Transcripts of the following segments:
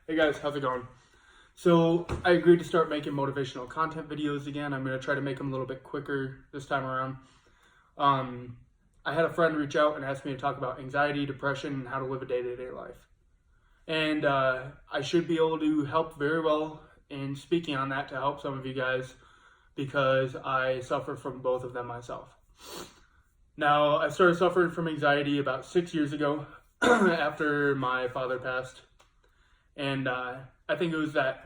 Hey guys, how's it going? So I agreed to start making motivational content videos again. I'm going to try to make them a little bit quicker this time around. I had a friend reach out and ask me to talk about anxiety, depression, and how to live a day-to-day life. And I should be able to help very well in speaking on that to help some of you guys because I suffer from both of them myself. Now, I started suffering from anxiety about 6 years ago after my father passed. And I think it was that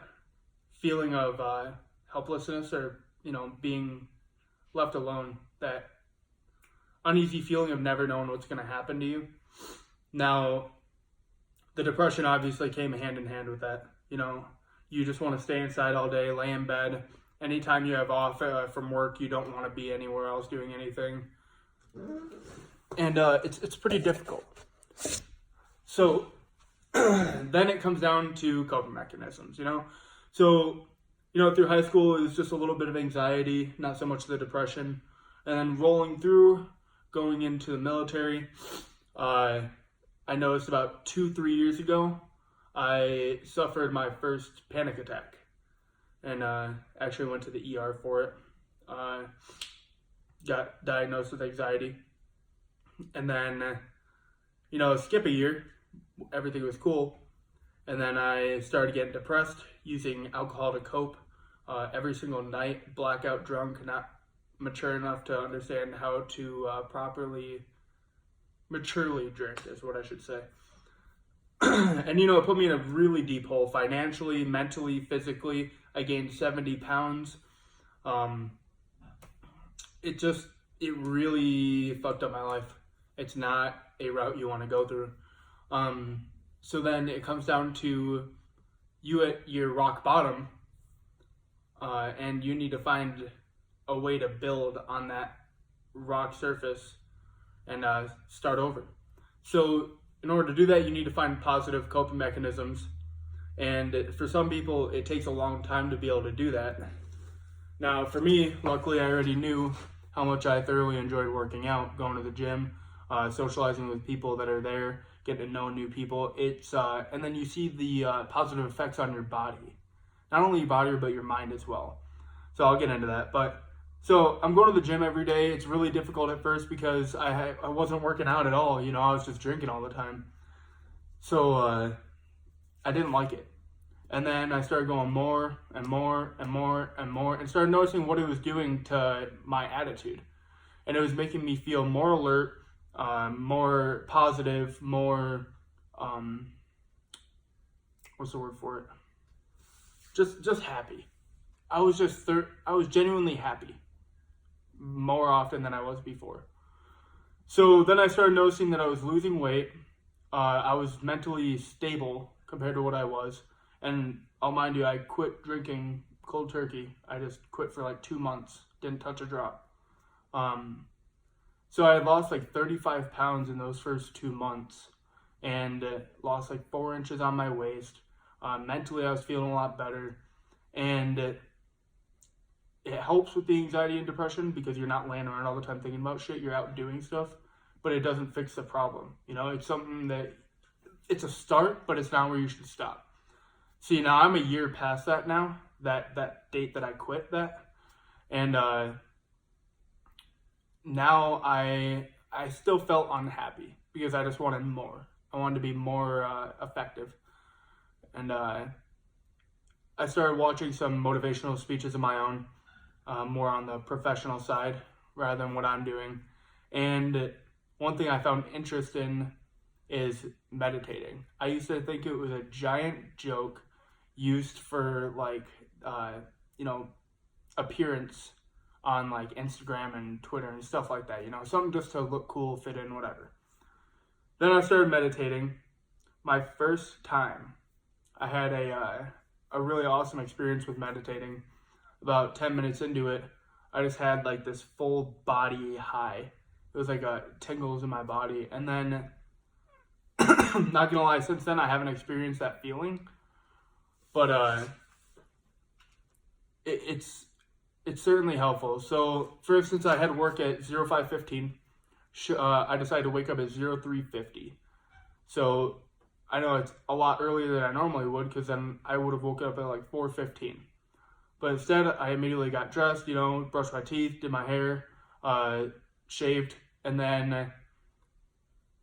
feeling of helplessness or, being left alone, that uneasy feeling of never knowing what's going to happen to you. Now, the depression obviously came hand in hand with that. You just want to stay inside all day, lay in bed. Anytime you have off from work, you don't want to be anywhere else doing anything. And it's pretty difficult. So then it comes down to coping mechanisms, So, through high school, it was just a little bit of anxiety, not so much the depression. And then rolling through, going into the military, I noticed about 2-3 years ago, I suffered my first panic attack. And actually went to the ER for it. Got diagnosed with anxiety. And then, skip a year, everything was cool. And then I started getting depressed, using alcohol to cope every single night, blackout drunk, not mature enough to understand how to maturely drink is what I should say. And it put me in a really deep hole financially, mentally, physically. I gained 70 pounds. It really fucked up my life. It's not a route you want to go through. So then it comes down to you at your rock bottom, and you need to find a way to build on that rock surface and start over. So in order to do that, you need to find positive coping mechanisms. And for some people, it takes a long time to be able to do that. Now, for me, luckily, I already knew how much I thoroughly enjoyed working out, going to the gym, socializing with people that are there, getting to know new people. And then you see the positive effects on your body, not only your body but your mind as well. So I'll get into that. So I'm going to the gym every day. It's really difficult at first because I wasn't working out at all. I was just drinking all the time. So I didn't like it. And then I started going more and more and more and more and started noticing what it was doing to my attitude. And it was making me feel more alert, more positive, more, what's the word for it? Just happy. I was genuinely happy more often than I was before. So then I started noticing that I was losing weight. I was mentally stable compared to what I was. And I'll mind you, I quit drinking cold turkey. I just quit for like 2 months. Didn't touch a drop. So I lost like 35 pounds in those first 2 months. And lost like 4 inches on my waist. Mentally, I was feeling a lot better. And it helps with the anxiety and depression because you're not laying around all the time thinking about shit. You're out doing stuff. But it doesn't fix the problem. It's something that, it's a start, but it's not where you should stop. See, now I'm a year past that now, that date that I quit that. And now I still felt unhappy because I just wanted more. I wanted to be more effective. And I started watching some motivational speeches of my own, more on the professional side rather than what I'm doing. And one thing I found interest in is meditating. I used to think it was a giant joke used for appearance on like Instagram and Twitter and stuff like that, something just to look cool, fit in, whatever. Then I started meditating. My first time, I had a really awesome experience with meditating. About 10 minutes into it, I just had like this full body high. It was like tingles in my body. And then, not gonna lie, since then I haven't experienced that feeling. But it's certainly helpful. So, for instance, I had work at 05:15. I decided to wake up at 03:50. So I know it's a lot earlier than I normally would, because then I would have woken up at like 4:15. But instead, I immediately got dressed, brushed my teeth, did my hair, shaved, and then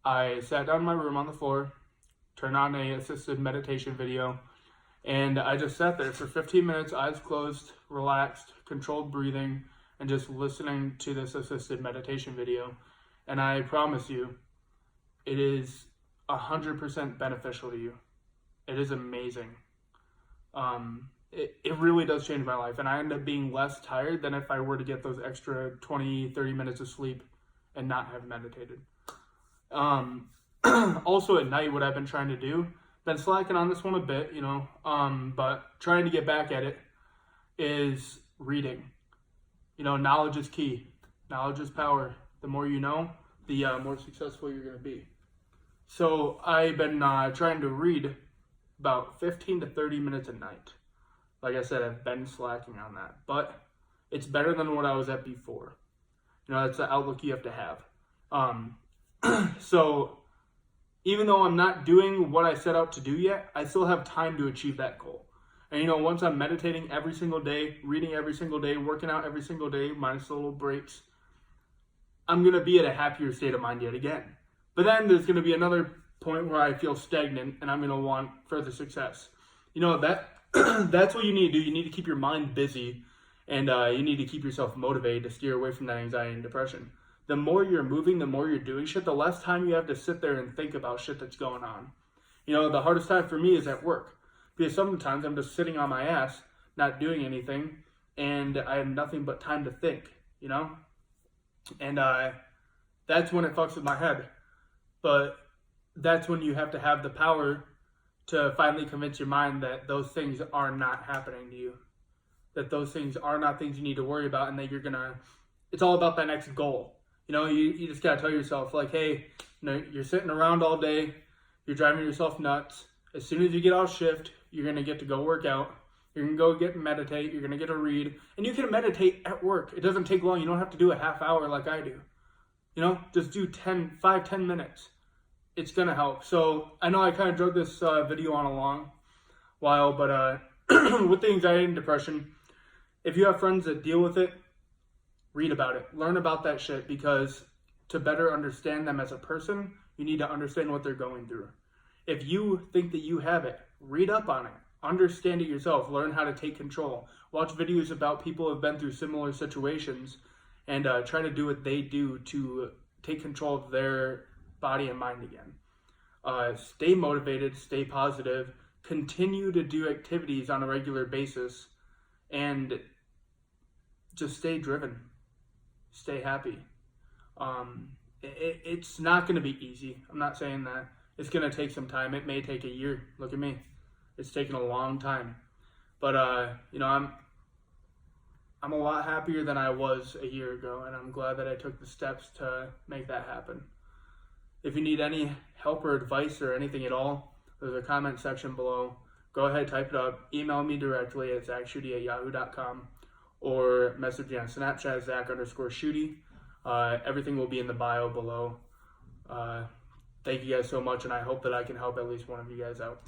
I sat down in my room on the floor, turned on a assisted meditation video, and I just sat there for 15 minutes, eyes closed, relaxed, controlled breathing, and just listening to this assisted meditation video. And I promise you, it is 100% beneficial to you. It is amazing. It really does change my life, and I end up being less tired than if I were to get those extra 20, 30 minutes of sleep and not have meditated. Also at night, what I've been trying to do, been slacking on this one a bit, but trying to get back at it, is reading. Knowledge is key. Knowledge is power. The more you know, the more successful you're going to be. So I've been trying to read about 15 to 30 minutes a night. Like I said, I've been slacking on that, but it's better than what I was at before. That's the outlook you have to have. So even though I'm not doing what I set out to do yet, I still have time to achieve that goal. And once I'm meditating every single day, reading every single day, working out every single day, minus the little breaks, I'm going to be at a happier state of mind yet again. But then there's going to be another point where I feel stagnant and I'm going to want further success. That's what you need to do. You need to keep your mind busy, and you need to keep yourself motivated to steer away from that anxiety and depression. The more you're moving, the more you're doing shit, the less time you have to sit there and think about shit that's going on. The hardest time for me is at work, because sometimes I'm just sitting on my ass, not doing anything, and I have nothing but time to think, And that's when it fucks with my head. But that's when you have to have the power to finally convince your mind that those things are not happening to you. That those things are not things you need to worry about, and that it's all about that next goal. You just gotta tell yourself, like, hey, you're sitting around all day, you're driving yourself nuts. As soon as you get off shift, you're gonna get to go work out. You're gonna go get and meditate. You're gonna get to read, and you can meditate at work. It doesn't take long. You don't have to do a half hour like I do. Just do 10 minutes. It's gonna help. So I know I kind of drug this video on a long while, but with the anxiety and depression, if you have friends that deal with it, read about it. Learn about that shit, because to better understand them as a person, you need to understand what they're going through. If you think that you have it, read up on it. Understand it yourself. Learn how to take control. Watch videos about people who have been through similar situations, and try to do what they do to take control of their body and mind again. Stay motivated, stay positive, continue to do activities on a regular basis, and just stay driven, stay happy. It's not going to be easy. I'm not saying that. It's going to take some time. It may take a year. Look at me. It's taken a long time. But, I'm a lot happier than I was a year ago, and I'm glad that I took the steps to make that happen. If you need any help or advice or anything at all, there's a comment section below. Go ahead, type it up. Email me directly at zachschutte@yahoo.com, or message me on Snapchat, Zach_Schutte. Everything will be in the bio below. Thank you guys so much, and I hope that I can help at least one of you guys out.